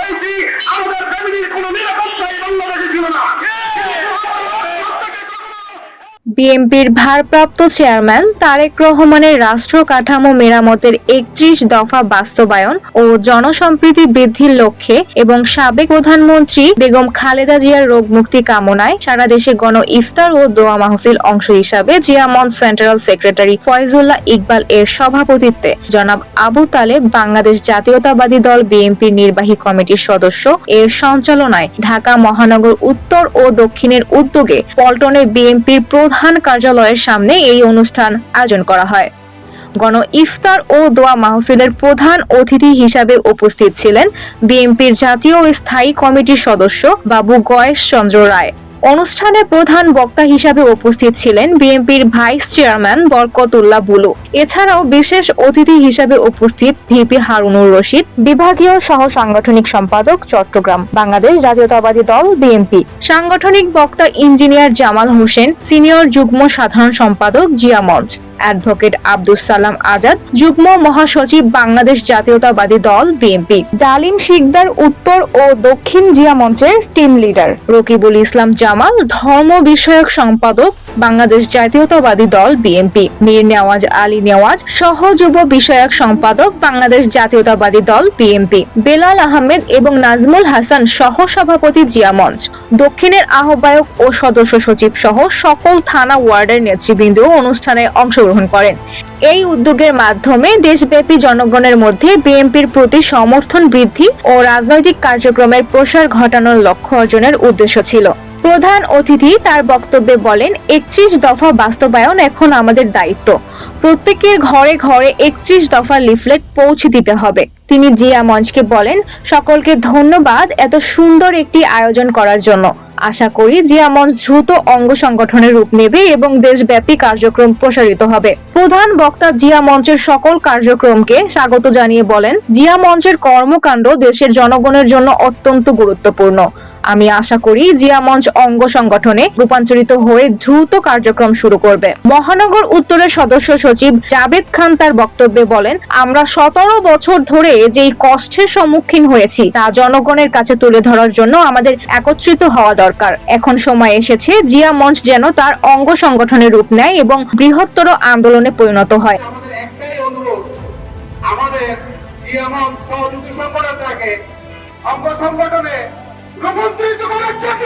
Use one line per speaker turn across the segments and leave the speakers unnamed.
হয়েছি, আমাদের ফ্যামিলির কোনো নিরাপত্তাই বাংলাদেশে ছিল না।
বিএনপির ভারপ্রাপ্ত চেয়ারম্যান তারেক রহমানের রাষ্ট্র কাঠামো মেরামতের ৩১ দফা বাস্তবায়ন ও জনসম্প্রীতি বৃদ্ধির লক্ষ্যে এবং সাবেক প্রধানমন্ত্রী বেগম খালেদা জিয়ার রোগ মুক্তি কামনায় সারা দেশে গণ ইফতার ও দোয়া মাহফিল অংশ হিসাবে জিয়া মঞ্চ সেন্ট্রাল সেক্রেটারি ফয়জুল্লাহ ইকবাল এর সভাপতিত্বে জনাব আবু তালেব বাংলাদেশ জাতীয়তাবাদী দল বিএনপির নির্বাহী কমিটির সদস্য এর সঞ্চালনায় ঢাকা মহানগর উত্তর ও দক্ষিণের উদ্যোগে পল্টনে বিএনপির প্রধান কার্যালয়ের সামনে এই অনুষ্ঠান আয়োজন করা হয়। গণ ইফতার ও দোয়া মাহফিলের প্রধান অতিথি হিসাবে উপস্থিত ছিলেন বিএনপির জাতীয় স্থায়ী কমিটির সদস্য বাবু গয়েশ চন্দ্র রায়। অনুষ্ঠানে প্রধান বক্তা হিসাবে উপস্থিত ছিলেন বিএনপির ভাইস চেয়ারম্যান বরকতুল্লাহ বুলু। এছাড়াও বিশেষ অতিথি হিসাবে উপস্থিত ভিপি হারুনুর রশিদ, বিভাগীয় সহ সাংগঠনিক সম্পাদক চট্টগ্রাম বাংলাদেশ জাতীয়তাবাদী দল বিএনপি, সাংগঠনিক বক্তা ইঞ্জিনিয়ার জামাল হোসেন, সিনিয়র যুগ্ম সাধারণ সম্পাদক জিয়া মঞ্চ, অ্যাডভোকেট আব্দুস সালাম আজাদ, যুগ্ম মহাসচিব বাংলাদেশ জাতীয়তাবাদী দল বিএনপি, ডালিম শিকদার উত্তর ও দক্ষিণ জিয়া মঞ্চের টিম লিডার, রকিবুল ইসলাম জামাল ধর্ম বিষয়ক সম্পাদক বাংলাদেশ জাতীয়তাবাদী দল বিএনপি, মীর নেওয়াজ আলী নেওয়াজ সহ যুব বিষয়ক সম্পাদক বাংলাদেশ জাতীয়তাবাদী দল বিএনপি, বেলাল আহমেদ এবং নাজমুল হাসান সহ সভাপতি জিয়া মঞ্চ, দক্ষিণের আহ্বায়ক ও সদস্য সচিব সহ সকল থানা ওয়ার্ডের নেতৃবৃন্দ অনুষ্ঠানে অংশগ্রহণ করেন। এই উদ্যোগের মাধ্যমে দেশব্যাপী জনগণের মধ্যে বিএনপির প্রতি সমর্থন বৃদ্ধি ও রাজনৈতিক কার্যক্রমের প্রসার ঘটানোর লক্ষ্য অর্জনের উদ্দেশ্য ছিল। প্রধান অতিথি তার বক্তব্যে বলেন, ৩১ দফা বাস্তবায়ন এখন আমাদের দায়িত্ব। প্রত্যেকের ঘরে ঘরে ৩১ দফা লিফলেট পৌঁছে দিতে হবে। তিনি জিয়া মঞ্চকে বলেন, সকলকে ধন্যবাদ এত সুন্দর একটি আয়োজন করার জন্য। আশা করি জিয়া মঞ্চ দ্রুত অঙ্গ সংগঠনের রূপ নেবে এবং দেশব্যাপী কার্যক্রম প্রসারিত হবে। প্রধান বক্তা জিয়া মঞ্চের সকল কার্যক্রমকে স্বাগত জানিয়ে বলেন, জিয়া মঞ্চের কর্মকাণ্ড দেশের জনগণের জন্য অত্যন্ত গুরুত্বপূর্ণ। আমি আশা করি জিয়া মঞ্চ অঙ্গ সংগঠনে রূপান্তরিত হয়ে দ্রুত কার্যক্রম শুরু করবে। মহানগর উত্তরের সদস্য সচিব জাবেদ খান তার বক্তব্যে বলেন, আমরা ১৭ বছর ধরে যেই কষ্টের সম্মুখীন হয়েছি তা জনগণের কাছে তুলে ধরার জন্য আমাদের একত্রিত হওয়া দরকার। এখন সময় এসেছে জিয়া মঞ্চ যেন তার অঙ্গ সংগঠনের রূপ নেয় এবং বৃহত্তর আন্দোলনে পরিণত হয়।
আমাদের একটাই অনুরোধ, আমাদের জিয়া মঞ্চ সহযোগী সংগঠনটাকে অঙ্গ সংগঠনে রূপান্তরিত করার জন্য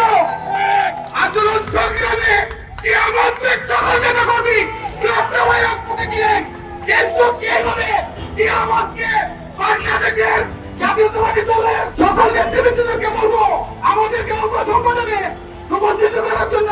আন্দোলন সংগ্রামে জিয়া মঞ্চের সকল নেতাকর্মী কিন্তু কিভাবে জিয়া মঞ্চকে বাংলাদেশের জাতীয়তাবাদী দলের সকল নেতৃবৃন্দদেরকে বলবো, আমাদেরকে অঙ্গ সংগঠনে রূপান্তরিত করার জন্য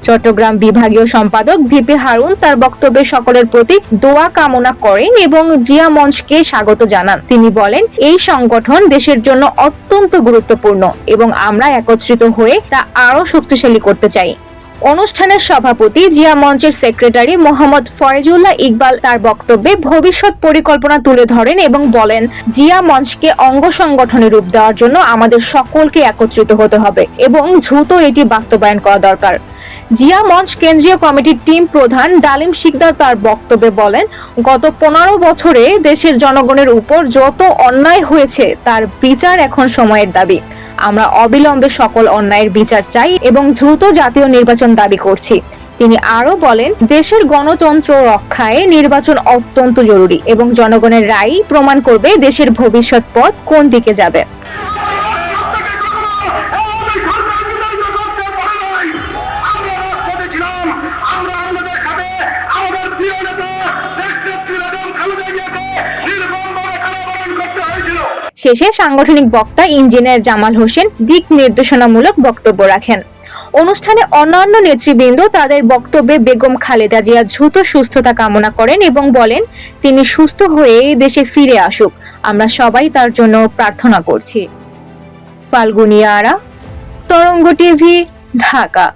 চট্টগ্রাম বিভাগীয় সম্পাদক ভিপি হারুন তার বক্তব্যে সকলের প্রতি দোয়া কামনা করেন এবং জিয়া মঞ্চকে স্বাগত জানান। তিনি বলেন, এই সংগঠন দেশের জন্য অত্যন্ত গুরুত্বপূর্ণ এবং আমরা একত্রিত হয়ে তা আরো শক্তিশালী করতে চাই। অনুষ্ঠানের সভাপতি জিয়া মঞ্চের সেক্রেটারি মোহাম্মদ ফয়জুল্লাহ ইকবাল তার বক্তব্যে ভবিষ্যৎ পরিকল্পনা তুলে ধরেন এবং বলেন, জিয়া মঞ্চকে অঙ্গ সংগঠনে রূপ দেওয়ার জন্য আমাদের সকলকে একত্রিত হতে হবে এবং দ্রুত এটি বাস্তবায়ন করা দরকার। জিয়া মঞ্চ কেন্দ্রীয় কমিটির টিম প্রধান ডালিম শিকদার তার বক্তব্যে বলেন, গত 15 বছরে দেশের জনগণের উপর যত অন্যায় হয়েছে তার বিচার এখন সময়ের দাবি। আমরা অবিলম্বে সকল অন্যায়ের বিচার চাই এবং দ্রুত জাতীয় নির্বাচন দাবি করছি। তিনি আরো বলেন, দেশের গণতন্ত্র রক্ষায় নির্বাচন অত্যন্ত জরুরি এবং জনগণের রায় প্রমাণ করবে দেশের ভবিষ্যৎ পথ কোন দিকে যাবে। শেষে সাংগঠনিক বক্তা ইঞ্জিনিয়ার জামাল হোসেন দিক নির্দেশনামূলক বক্তব্য রাখেন। অনুষ্ঠানে অন্যান্য নেতৃবৃন্দ তাদের বক্তব্যে বেগম খালেদা জিয়া দ্রুত সুস্থতা কামনা করেন এবং বলেন, তিনি সুস্থ হয়ে দেশে ফিরে আসুক। আমরা সবাই তার জন্য প্রার্থনা করছি। ফাল্গুনিয়া আরা, তরঙ্গ টিভি, ঢাকা।